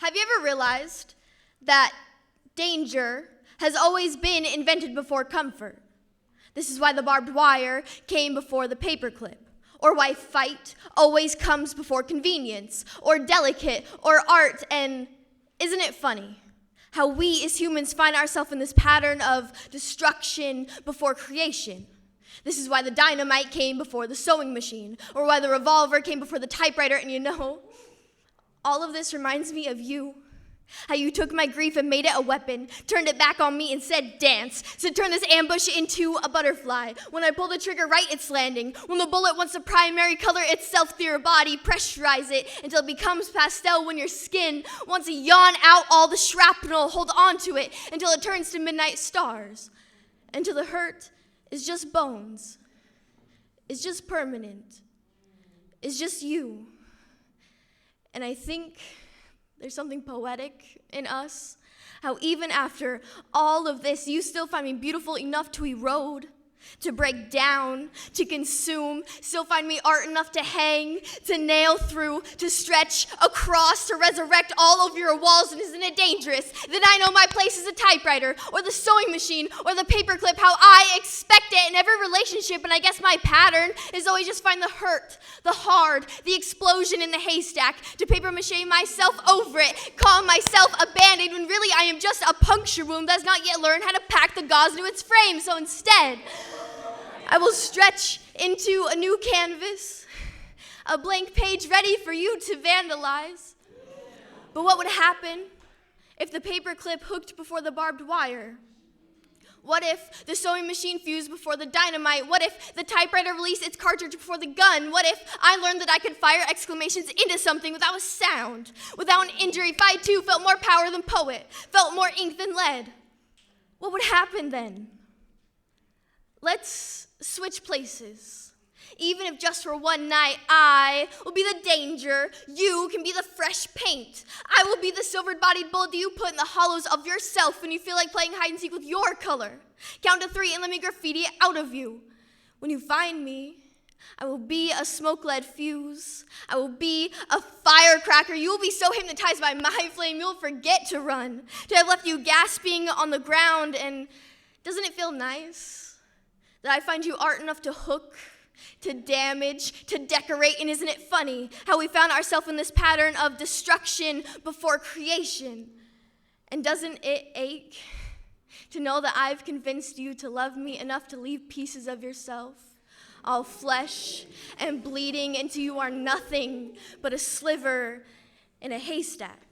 Have you ever realized that danger has always been invented before comfort? This is why the barbed wire came before the paperclip, or why fight always comes before convenience, or delicate, or art. And isn't it funny how we as humans find ourselves in this pattern of destruction before creation? This is why the dynamite came before the sewing machine, or why the revolver came before the typewriter. And you know, all of this reminds me of you. How you took my grief and made it a weapon, turned it back on me and said dance. So turn this ambush into a butterfly. When I pull the trigger right, it's landing. When the bullet wants the primary color itself through your body, pressurize it until it becomes pastel. When your skin wants to yawn out all the shrapnel, hold on to it until it turns to midnight stars. Until the hurt is just bones. It's just permanent. It's just you. And I think there's something poetic in us, how even after all of this, you still find me beautiful enough to erode, to break down, to consume, still find me art enough to hang, to nail through, to stretch across, to resurrect all over your walls. And isn't it dangerous that I know my place is a typewriter, or the sewing machine, or the paperclip, how I expect it in every relationship? And I guess my pattern is always just find the hurt, the hard, the explosion in the haystack, to paper mache myself over it, call myself a band-aid, when really I am just a puncture wound that's not yet learned how to pack the gauze into its frame. So instead, I will stretch into a new canvas, a blank page ready for you to vandalize. But what would happen if the paperclip hooked before the barbed wire? What if the sewing machine fused before the dynamite? What if the typewriter released its cartridge before the gun? What if I learned that I could fire exclamations into something without a sound, without an injury? If I too felt more power than poet, felt more ink than lead, what would happen then? Let's switch places. Even if just for one night, I will be the danger, you can be the fresh paint. I will be the silver-bodied bullet that you put in the hollows of yourself when you feel like playing hide and seek with your color. Count to 3 and let me graffiti it out of you. When you find me, I will be a smoke-led fuse. I will be a firecracker. You will be so hypnotized by my flame, you'll forget to run. To have left you gasping on the ground. And doesn't it feel nice that I find you art enough to hook, to damage, to decorate? And isn't it funny how we found ourselves in this pattern of destruction before creation? And doesn't it ache to know that I've convinced you to love me enough to leave pieces of yourself, all flesh and bleeding, until you are nothing but a sliver in a haystack?